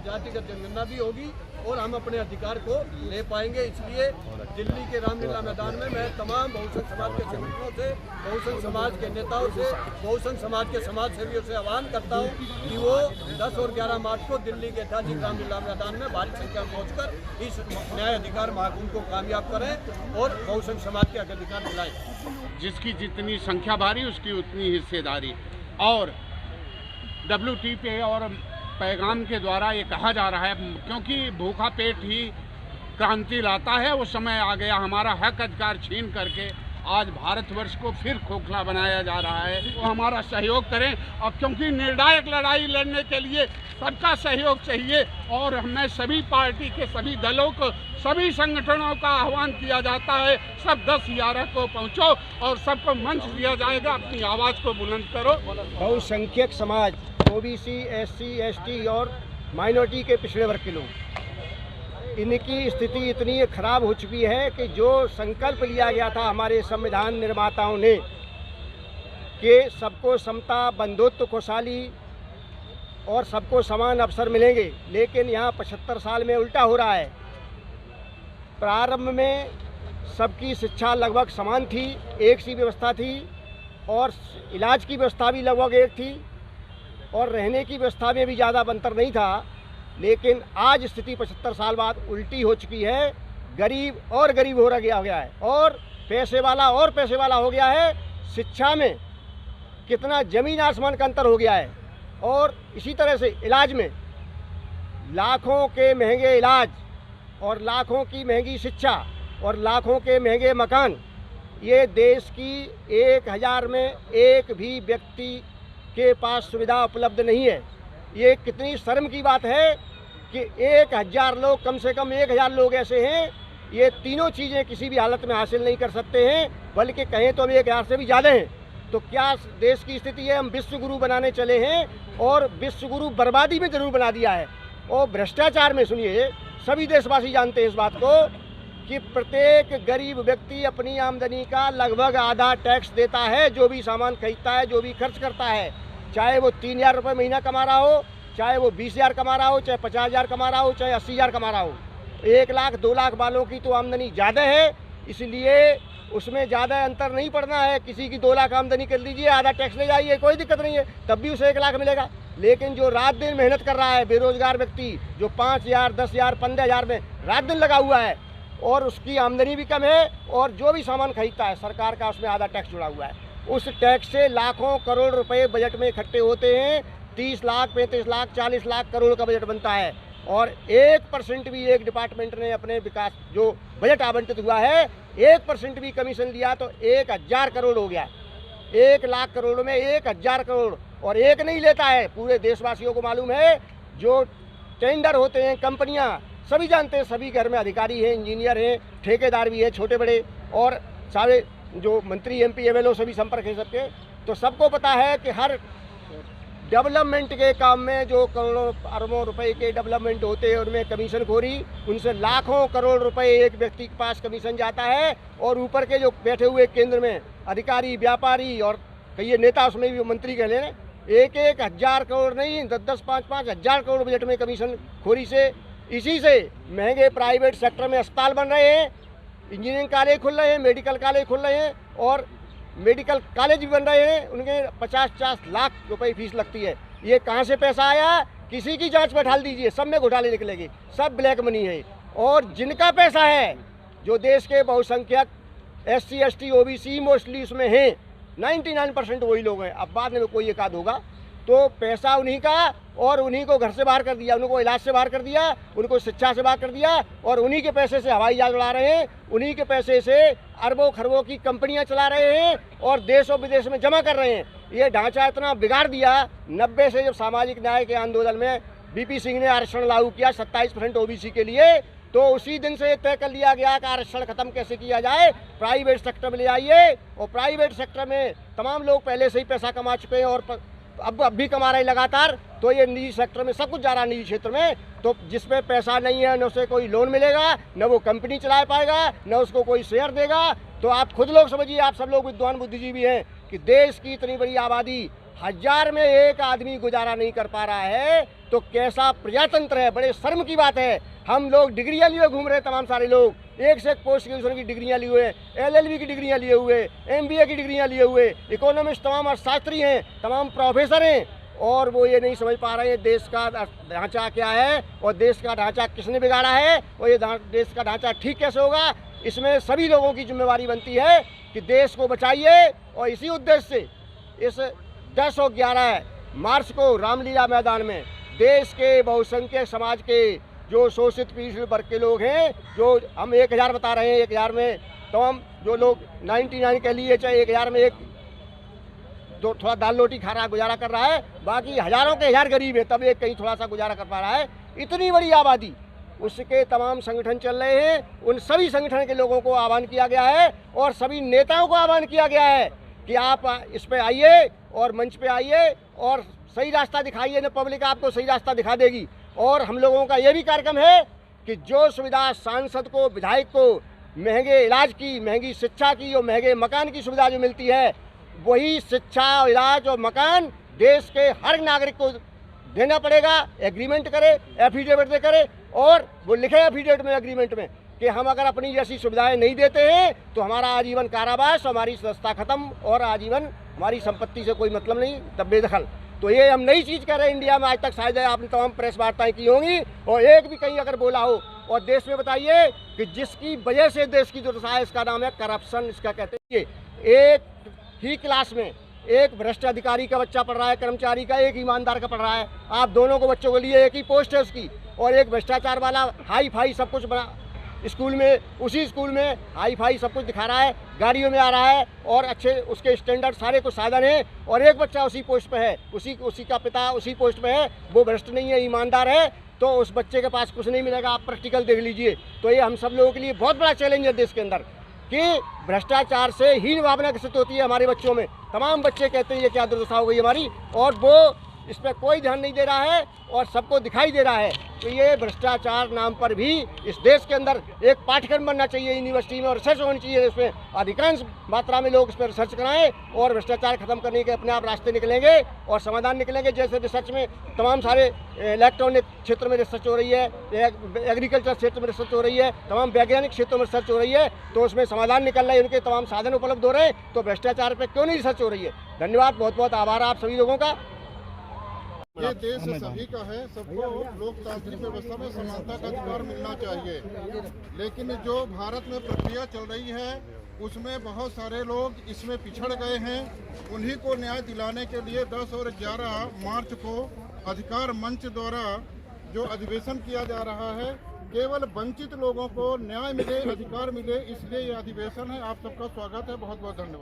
जातिगत जनगणना भी होगी और हम अपने अधिकार को ले पाएंगे। इसलिए दिल्ली के रामलीला मैदान में मैं तमाम बहुजन समाज के संगठनों से, बहुजन समाज के नेताओं से, बहुजन समाज के समाज सेवियों से आह्वान करता हूं कि वो 10 और 11 मार्च को दिल्ली के ऐतिहासिक रामलीला मैदान में भारी संख्या में पहुंचकर इस न्याय अधिकार महाकुंभ को कामयाब करें और बहुजन समाज के अधिकार दिलाएं। जिसकी जितनी संख्या भारी उसकी उतनी हिस्सेदारी। और WTP और पैगाम के द्वारा ये कहा जा रहा है, क्योंकि भूखा पेट ही क्रांति लाता है, वो समय आ गया हमारा हक अधिकार छीन करके आज भारतवर्ष को फिर खोखला बनाया जा रहा है। वो हमारा सहयोग करें और क्योंकि निर्णायक लड़ाई लड़ने के लिए सबका सहयोग चाहिए और हमें सभी पार्टी के सभी दलों को, सभी संगठनों का आह्वान किया जाता है, सब 10-11 को पहुंचो और सबको मंच दिया जाएगा, अपनी आवाज़ को बुलंद करो। बहुसंख्यक समाज, OBC, SC, ST और माइनॉरिटी के पिछड़े वर्ग के लोग, इनकी स्थिति इतनी खराब हो चुकी है कि जो संकल्प लिया गया था हमारे संविधान निर्माताओं ने कि सबको समता, बंधुत्व, खुशहाली और सबको समान अवसर मिलेंगे, लेकिन यहाँ 75 साल में उल्टा हो रहा है। प्रारंभ में सबकी शिक्षा लगभग समान थी, एक सी व्यवस्था थी और इलाज की व्यवस्था भी लगभग एक थी और रहने की व्यवस्था में भी ज़्यादा अंतर नहीं था। लेकिन आज स्थिति 75 साल बाद उल्टी हो चुकी है। गरीब और गरीब हो गया है और पैसे वाला और पैसे वाला हो गया है। शिक्षा में कितना ज़मीन आसमान का अंतर हो गया है। और इसी तरह से इलाज में लाखों के महंगे इलाज और लाखों की महंगी शिक्षा और लाखों के महंगे मकान, ये देश की 1000 में एक भी व्यक्ति के पास सुविधा उपलब्ध नहीं है। ये कितनी शर्म की बात है कि 1000 लोग, कम से कम 1000 लोग ऐसे हैं, ये तीनों चीज़ें किसी भी हालत में हासिल नहीं कर सकते हैं, बल्कि कहें तो 1000 से भी ज़्यादा हैं। तो क्या देश की स्थिति है? हम विश्व गुरु बनाने चले हैं और विश्व गुरु बर्बादी में जरूर बना दिया है। और भ्रष्टाचार में, सुनिए, सभी देशवासी जानते हैं इस बात को कि प्रत्येक गरीब व्यक्ति अपनी आमदनी का लगभग आधा टैक्स देता है, जो भी सामान खरीदता है, जो भी खर्च करता है, चाहे वो 3000 रुपये महीना कमा रहा हो, चाहे वो 20,000 कमा रहा हो, चाहे 50,000 कमा रहा हो, चाहे 80,000 कमा रहा हो। 1 लाख 2 लाख वालों की तो आमदनी ज़्यादा है, इसलिए उसमें ज़्यादा अंतर नहीं पड़ना है। किसी की 2 लाख आमदनी कर लीजिए, आधा टैक्स ले जाइए, कोई दिक्कत नहीं है, तब भी उसे 1 लाख मिलेगा। लेकिन जो रात दिन मेहनत कर रहा है, बेरोजगार व्यक्ति जो 5,000, 10,000, 15,000 में रात दिन लगा हुआ है और उसकी आमदनी भी कम है और जो भी सामान खरीदता है सरकार का, उसमें आधा टैक्स जुड़ा हुआ है। उस टैक्स से लाखों करोड़ रुपए बजट में इकट्ठे होते हैं। 30 लाख, 35 लाख, 40 लाख करोड़ का बजट बनता है और 1% भी एक डिपार्टमेंट ने अपने विकास जो बजट आवंटित हुआ है 1% भी कमीशन लिया तो 1000 करोड़ हो गया। 1 लाख करोड़ में 1000 करोड़, और एक नहीं लेता है, पूरे देशवासियों को मालूम है। जो टेंडर होते हैं, कंपनियां, सभी जानते हैं, सभी घर में अधिकारी हैं, इंजीनियर हैं, ठेकेदार भी हैं, छोटे बड़े, और सारे जो मंत्री, MP, MLO सभी संपर्क हैं सबके। तो सबको पता है कि हर डेवलपमेंट के काम में जो करोड़ों अरबों रुपए के डेवलपमेंट होते हैं उनमें कमीशन खोरी, उनसे लाखों करोड़ रुपए एक व्यक्ति के पास कमीशन जाता है। और ऊपर के जो बैठे हुए केंद्र में अधिकारी, व्यापारी और कई नेता, उसमें भी मंत्री कह लें, 1-1 हज़ार करोड़ नहीं, 10-10, 5-5 हज़ार करोड़ बजट में कमीशन खोरी से। इसी से महंगे प्राइवेट सेक्टर में अस्पताल बन रहे हैं, इंजीनियरिंग कॉलेज खुल रहे हैं, मेडिकल कॉलेज खुल रहे हैं और मेडिकल कॉलेज भी बन रहे हैं, उनके 50-50 लाख रुपए फीस लगती है। ये कहाँ से पैसा आया? किसी की जांच बैठा दीजिए, सब में घोटाले निकलेगी, सब ब्लैक मनी है। और जिनका पैसा है, जो देश के बहुसंख्यक SC, ST, OBC मोस्टली उसमें हैं, 99% वही लोग हैं। अब बाद में कोई एक आध होगा, तो पैसा उन्हीं का, और उन्हीं को घर से बाहर कर दिया, उनको इलाज से बाहर कर दिया, उनको शिक्षा से बाहर कर दिया, और उन्हीं के पैसे से हवाई जहाज उड़ा रहे हैं, उन्हीं के पैसे से अरबों खरबों की कंपनियां चला रहे हैं और देश और विदेश में जमा कर रहे हैं। ये ढांचा इतना बिगाड़ दिया। 90 से जब सामाजिक न्याय के आंदोलन में BP सिंह ने आरक्षण लागू किया 27% OBC के लिए, तो उसी दिन से तय कर लिया गया कि आरक्षण खत्म कैसे किया जाए, प्राइवेट सेक्टर में ले आइए। और प्राइवेट सेक्टर में तमाम लोग पहले से ही पैसा कमा चुके हैं और अब भी कमा रहे लगातार, तो ये निजी सेक्टर में सब कुछ जा रहा है, निजी क्षेत्र में। तो जिसमें पैसा नहीं है, न उसे कोई लोन मिलेगा, न वो कंपनी चला पाएगा, न उसको कोई शेयर देगा। तो आप खुद लोग समझिए, आप सब लोग विद्वान बुद्धिजीवी हैं, कि देश की इतनी बड़ी आबादी 1000 में एक आदमी गुजारा नहीं कर पा रहा है तो कैसा प्रजातंत्र है। बड़े शर्म की बात है। हम लोग डिग्रियां लिए घूम रहे हैं, तमाम सारे लोग, एक से एक पोस्ट ग्रेजुएशन की डिग्रियां लिए हुए, LLB की डिग्रियां लिए हुए, MBA की डिग्रियां लिए हुए, इकोनॉमिस्ट तमाम अर्थशास्त्री हैं, तमाम प्रोफेसर हैं, और वो ये नहीं समझ पा रहे हैं देश का ढांचा क्या है और देश का ढांचा किसने बिगाड़ा है और ये देश का ढांचा ठीक कैसे होगा। इसमें सभी लोगों की जिम्मेवारी बनती है कि देश को बचाइए। और इसी उद्देश्य से इस 10 और 11 मार्च को रामलीला मैदान में देश के बहुसंख्यक समाज के जो शोषित पीड़ित वर्ग के लोग हैं, जो हम 1000 बता रहे हैं, 1000 में तमाम जो लोग 99 के लिए चाहे 1000 में एक जो थोड़ा दाल रोटी खा रहा गुजारा कर रहा है, बाकी हजारों के हजार गरीब है, तब एक कहीं थोड़ा सा गुजारा कर पा रहा है। इतनी बड़ी आबादी, उसके तमाम संगठन चल रहे हैं। उन सभी संगठन के लोगों को आह्वान किया गया है और सभी नेताओं को आह्वान किया गया है कि आप इस पे आइए और मंच पे आइए और सही रास्ता दिखाइए, न पब्लिक आपको सही रास्ता दिखा देगी। और हम लोगों का ये भी कार्यक्रम है कि जो सुविधा सांसद को, विधायक को महंगे इलाज की, महंगी शिक्षा की और महंगे मकान की सुविधा जो मिलती है, वही शिक्षा, इलाज और मकान देश के हर नागरिक को देना पड़ेगा। एग्रीमेंट करे, एफिडेविट दे करे और वो लिखे एफिडेविट में, एग्रीमेंट में कि हम अगर अपनी जैसी सुविधाएं नहीं देते हैं तो हमारा आजीवन कारावास, हमारी सदस्यता खत्म और आजीवन हमारी संपत्ति से कोई मतलब नहीं, तब बेदखल। तो ये हम नई चीज़ कर रहे हैं इंडिया में। आज तक शायद आपने तमाम प्रेस वार्ताएं की होंगी और एक भी कहीं अगर बोला हो। और देश में बताइए कि जिसकी वजह से देश की जो दशा है, इसका नाम है करप्शन, इसका कहते हैं। एक ही क्लास में एक भ्रष्ट अधिकारी का बच्चा पढ़ रहा है, कर्मचारी का, एक ईमानदार का पढ़ रहा है। आप दोनों को बच्चों के लिए एक ही पोस्ट है उसकी, और एक भ्रष्टाचार वाला हाई फाई सब कुछ बना स्कूल में, उसी स्कूल में हाई फाई सब कुछ दिखा रहा है, गाड़ियों में आ रहा है और अच्छे उसके स्टैंडर्ड सारे कुछ साधन है, और एक बच्चा उसी पोस्ट पे है, उसी का पिता उसी पोस्ट पे है, वो भ्रष्ट नहीं है, ईमानदार है, तो उस बच्चे के पास कुछ नहीं मिलेगा। आप प्रैक्टिकल देख लीजिए। तो ये हम सब लोगों के लिए बहुत बड़ा चैलेंज है देश के अंदर कि भ्रष्टाचार से हीन भावना विकसित होती है हमारे बच्चों में। तमाम बच्चे कहते हैं ये क्या दुर्दशा हो गई हमारी, और वो इस पर कोई ध्यान नहीं दे रहा है और सबको दिखाई दे रहा है। तो ये भ्रष्टाचार नाम पर भी इस देश के अंदर एक पाठ्यक्रम बनना चाहिए, यूनिवर्सिटी में, और रिसर्च होनी चाहिए। इसमें अधिकांश मात्रा में लोग इस पर रिसर्च कराएं और भ्रष्टाचार खत्म करने के अपने आप रास्ते निकलेंगे और समाधान निकलेंगे। जैसे रिसर्च में तमाम सारे इलेक्ट्रॉनिक क्षेत्र में रिसर्च हो रही है, एग्रीकल्चर क्षेत्र में रिसर्च हो रही है, तमाम वैज्ञानिक क्षेत्रों में रिसर्च हो रही है, तो उसमें समाधान निकल रहा है, उनके तमाम साधन उपलब्ध हो रहे हैं। तो भ्रष्टाचार पर क्यों नहीं रिसर्च हो रही है। धन्यवाद, बहुत बहुत आभार आप सभी लोगों का। ये देश सभी का है, सबको लोकतांत्रिक व्यवस्था में समानता का अधिकार मिलना चाहिए। लेकिन जो भारत में प्रक्रिया चल रही है उसमें बहुत सारे लोग इसमें पिछड़ गए हैं। उन्हीं को न्याय दिलाने के लिए 10 और 11 मार्च को अधिकार मंच द्वारा जो अधिवेशन किया जा रहा है, केवल वंचित लोगों को न्याय मिले, अधिकार मिले, इसलिए ये अधिवेशन है। आप सबका स्वागत है। बहुत बहुत धन्यवाद।